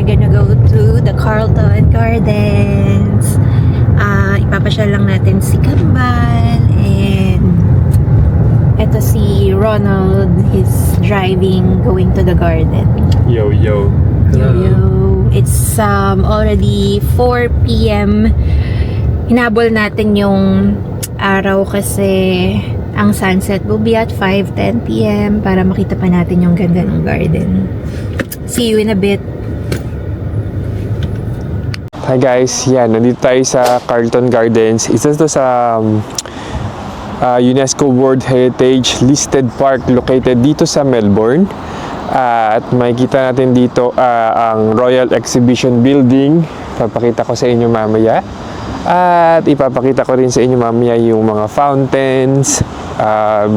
gonna go to the Carlton Gardens. Ipapasyal lang natin si Kambal, and eto si Ronald, he's driving going to the garden. Yo. Yo. It's already 4 p.m. Hinabol natin yung araw kasi ang sunset will be at 5:10 p.m. para makita pa natin yung ganda ng garden. See you in a bit. Hi guys, yan, nandito tayo sa Carlton Gardens. Isa to sa UNESCO World Heritage listed park located dito sa Melbourne. At makikita natin dito ang Royal Exhibition Building. Papakita ko sa inyo mamaya. At ipapakita ko rin sa inyo mamaya yung mga fountains,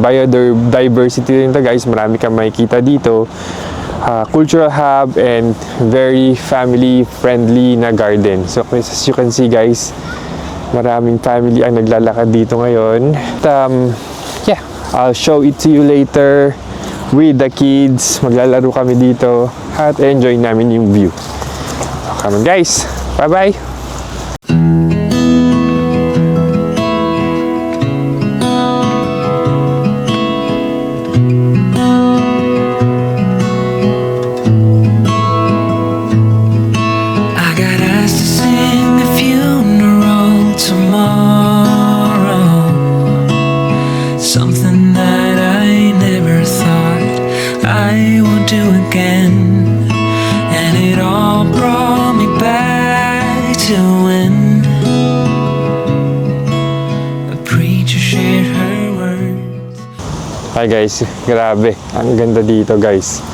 biodiversity rin to guys. Marami kang makikita dito. Cultural hub and very family friendly na garden. So as you can see guys, maraming family ang naglalakad dito ngayon. Yeah, I'll show it to you later with the kids. Maglalaro kami dito at enjoy namin yung view. Come on guys, bye bye. Hi guys, grabe, ang ganda dito guys.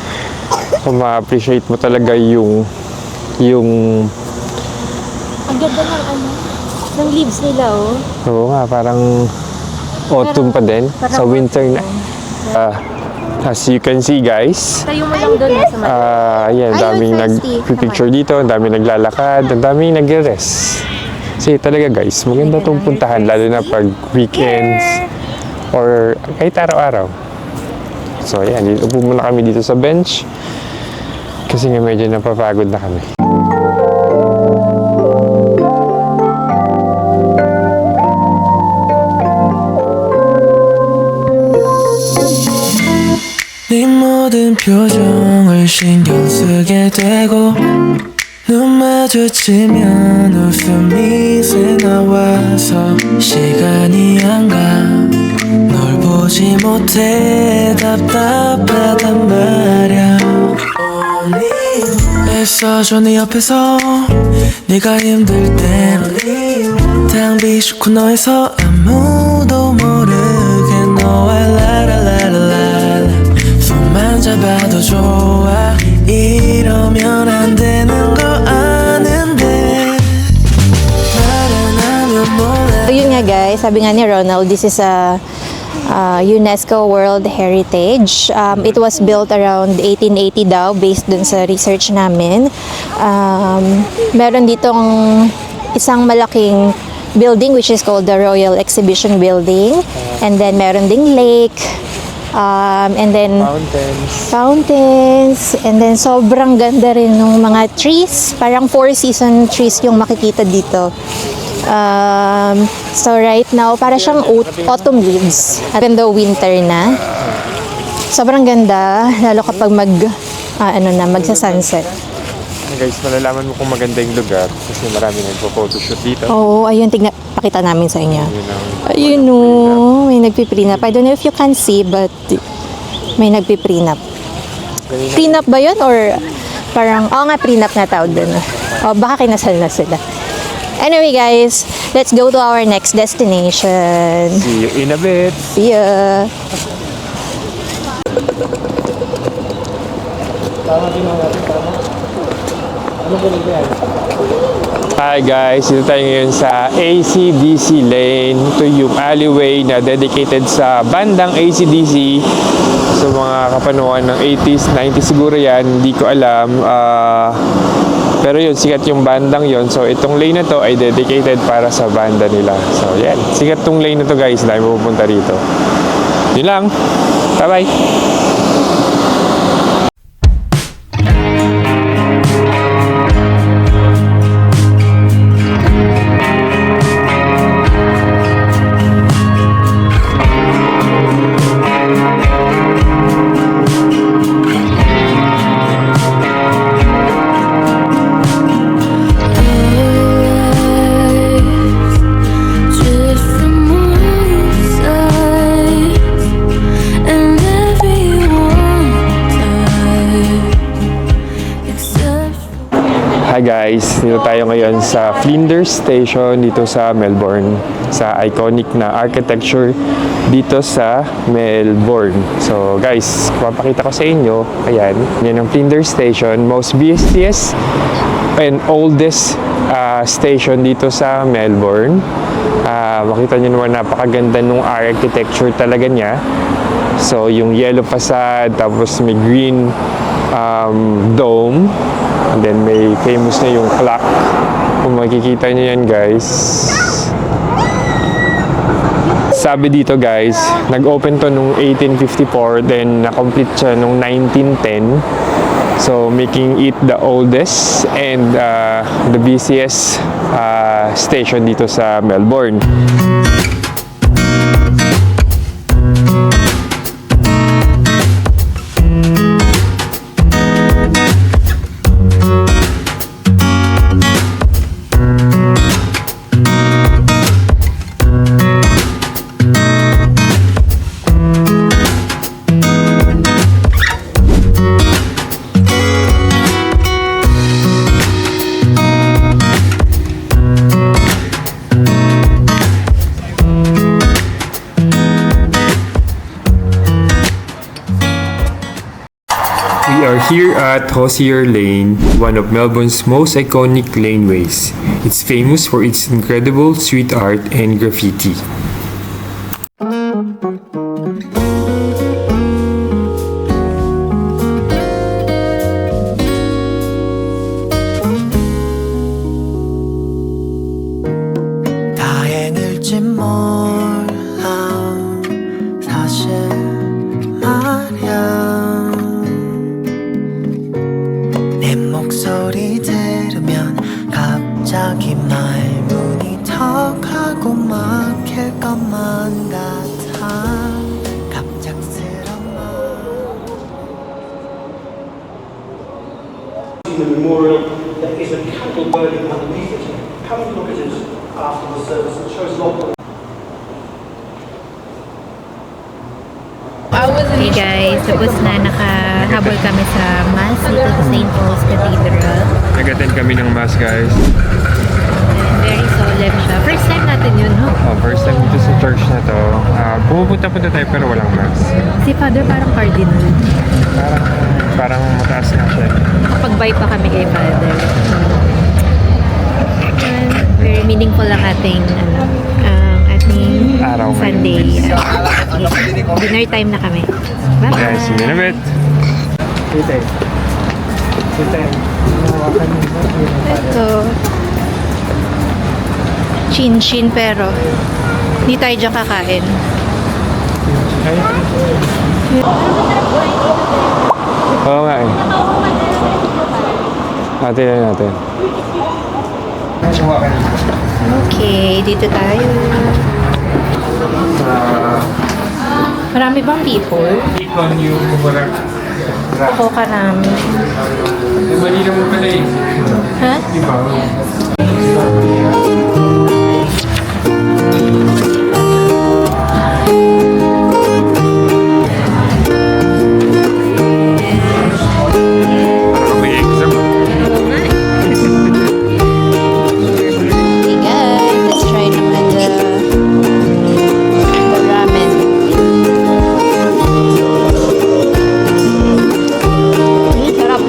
Kung ma-appreciate mo talaga yung Ang ganda ng leaves nila, oh. Oo nga, parang autumn pa din, sa winter na. As you can see guys, Tayo mo lang doon sa yan, daming nag-picture dito, daming naglalakad, daming nagre-rest. Kasi talaga guys, maganda itong puntahan, lalo na pag weekends or kahit araw-araw. So ayan, dito po muna kami dito sa bench kasi nga medyo napapagod na kami. 네 모든 표정을 신경 쓰게 되고 눈 마주치면 웃음이 새 나와서 시간이 안 가 널 보지 못해 답답하단 말야 애써줘 네 옆에서 네가 힘들 땐 탕비 싫고 너에서 아무도 모르게 너와 라라라라라 손만 잡아도 좋아 이러면 안 되는 거 아는데 말은 하면 몰라. So yun nga guys, sabi nga ni Ronald, this is a UNESCO World Heritage. It was built around 1880 daw, based dun sa research namin. Meron ditong isang malaking building which is called the Royal Exhibition Building, and then meron ding lake, and then fountains, and then sobrang ganda rin ng mga trees, parang 4-season trees yung makikita dito. So right now, para siyang autumn leaves at in the winter na. Sobrang ganda, lalo kapag magsa-sunset. Guys, malalaman mo kung maganda yung lugar kasi marami nagpo-photoshoot dito. Oo, ayun, pakita namin sa inyo. Ayun o, may nagpiprenup. I don't know if you can see, but may nagpiprenup. Prenup ba yun? Or parang, nga, prenup na tawag dun. Baka kinasal na sila. Anyway guys, let's go to our next destination. See you in a bit. See ya! Hi guys, dito tayo ngayon sa AC/DC lane. Ito yung alleyway na dedicated sa bandang AC/DC. So mga kapanuan ng 80s, 90s siguro yan, hindi ko alam. Pero yun, sikat yung bandang yun. So itong lane na to ay dedicated para sa banda nila. So yan, sikat tong lane na to guys, dahil pupunta rito. Yun lang, bye bye! Hi guys, dito tayo ngayon sa Flinders Station dito sa Melbourne, sa iconic na architecture dito sa Melbourne. So guys, papakita ko sa inyo, ayan, yan ang Flinders Station, most busiest and oldest station dito sa Melbourne. Makita nyo naman, napakaganda nung architecture talaga niya. So yung yellow facade, tapos may green dome, and then may famous na yung clock. Kung makikita nyo yan guys, sabi dito guys, nag-open to nung 1854, then na-complete siya nung 1910. So making it the oldest and the busiest station dito sa Melbourne. We are here at Hosier Lane, one of Melbourne's most iconic laneways. It's famous for its incredible street art and graffiti. 다행일지 몰라 사실 말야 내 목소리 들으면 갑자기 말문이 턱하고 막힐 것만 같아 갑작스러운 The memorial, there is a candle burning underneath it. Come and look at it after the service. It shows a lot of Hey guys, tapos na nakahabol kami sa Mass dito sa St. Paul's Cathedral. Nag-attend kami ng mass guys. Very solemn siya. First time natin yun, no? First time dito sa church na to. Pumupunta-punta tayo pero walang mass. Si Father parang cardinal. Parang mataas nga siya. Kapag-bye pa kami kay Father. Very meaningful ang ating Araw ngayon. Sunday. Dinner time na kami. Bye! Guys, see you in a bit. Ito. Chin-chin pero hindi tayo dyan kakain. Oo nga eh. Natin. Okay, dito tayo. Marami bang people? Ikon yung kumarang. Ako ka namin. Mali na mo pala eh. Ha? Diba? Parang may exam. Hey guys, let's try naman the ramen. Sarap.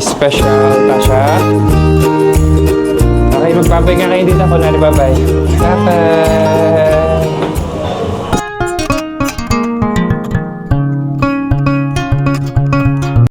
special Tasha. Okay, magpapahinga kayo dito. Kunwari, bye-bye. Bye-bye.